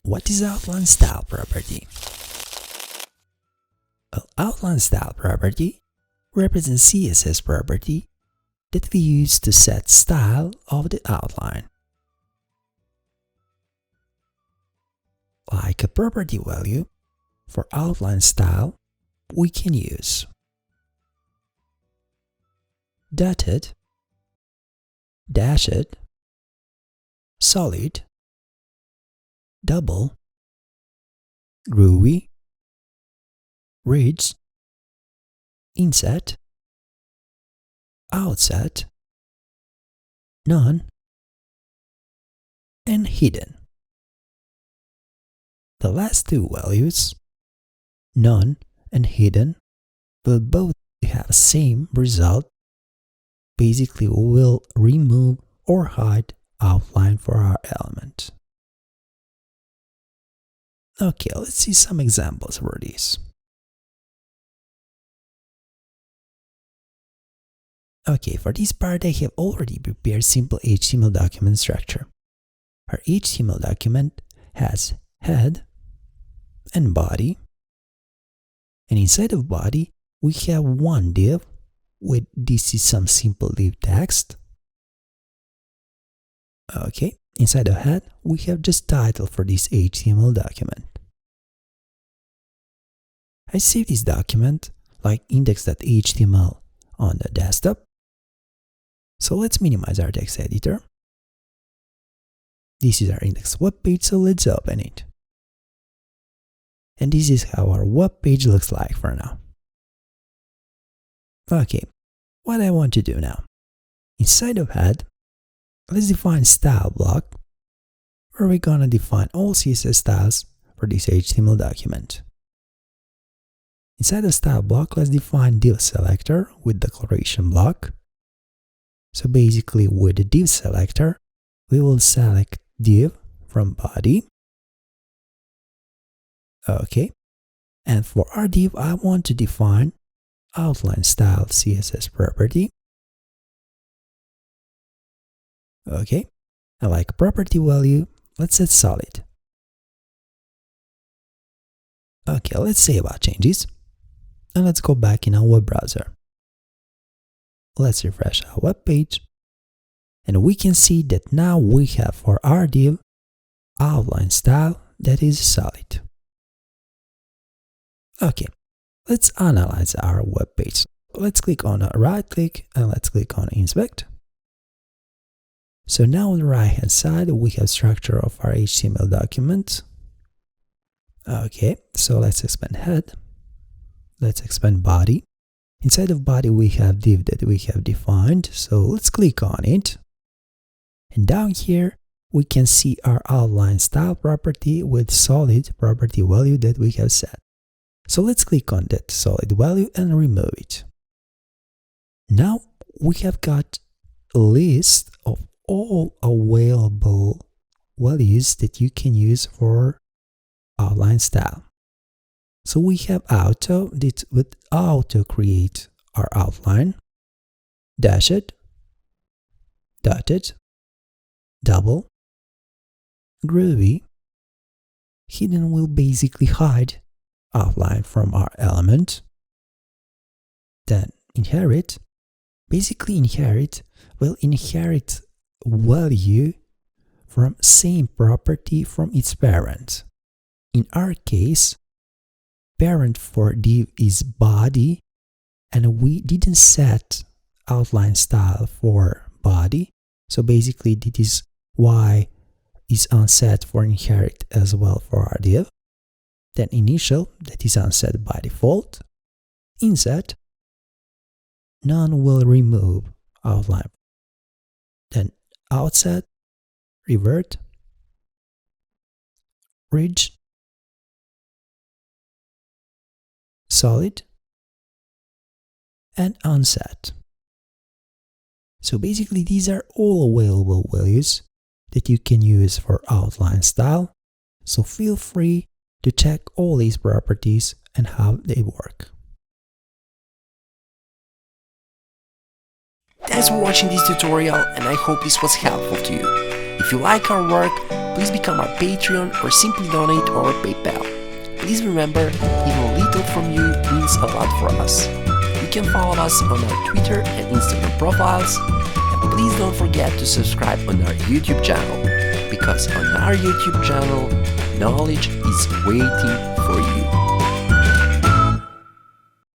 What is outline style property? Well, outline style property represents CSS property that we use to set style of the outline. Like a property value, for outline style, we can use dotted, dashed, solid, double, groovy, ridge, inset, outset, none, and hidden. The last two values, none and hidden, will both have the same result. Basically, we will remove or hide outline for our element. Okay, let's see some examples for these. Okay, for this part I have already prepared simple HTML document structure. Our HTML document has head and body, and inside of body we have one div with this is some simple div text. Okay, inside of head we have just title for this HTML document. I save this document like index.html on the desktop. So let's minimize our text editor. This is our index web page, so let's open it. And this is how our web page looks like for now. Okay, what I want to do now. Inside of head, let's define style block, where we're gonna define all CSS styles for this HTML document. Inside the style block, let's define div selector with declaration block. So basically with the div selector, we will select div from body. Okay, and for our div, I want to define outline style CSS property. Okay, and like property value, let's set solid. Okay, let's say about changes. And let's go back in our web browser. Let's refresh our web page. And we can see that now we have for our div outline style that is solid. Okay, let's analyze our web page. Let's click on right click and let's click on inspect. So now on the right hand side we have structure of our HTML document. Okay, so let's expand head. Let's expand body. Inside of body we have div that we have defined, so let's click on it. And down here we can see our outline style property with solid property value that we have set. So let's click on that solid value and remove it. Now we have got a list of all available values that you can use for outline style. So we have auto, that would auto create our outline, dashed, dotted, double, groovy, hidden will basically hide outline from our element, then inherit, basically inherit will inherit value from same property from its parent. In our case, parent for div is body, and we didn't set outline style for body, so basically this is why is unset for inherit as well for our div. Then initial, that is unset by default. Inset, none will remove outline. Then outset, revert, ridge, solid, and unset. So basically these are all available values that you can use for outline style. So feel free to check all these properties and how they work. Thanks for watching this tutorial, and I hope this was helpful to you. If you like our work, please become our Patreon or simply donate to our PayPal. Please remember, even little from you means a lot for us. You can follow us on our Twitter and Instagram profiles, and please don't forget to subscribe on our YouTube channel, because on our YouTube channel, knowledge is waiting for you.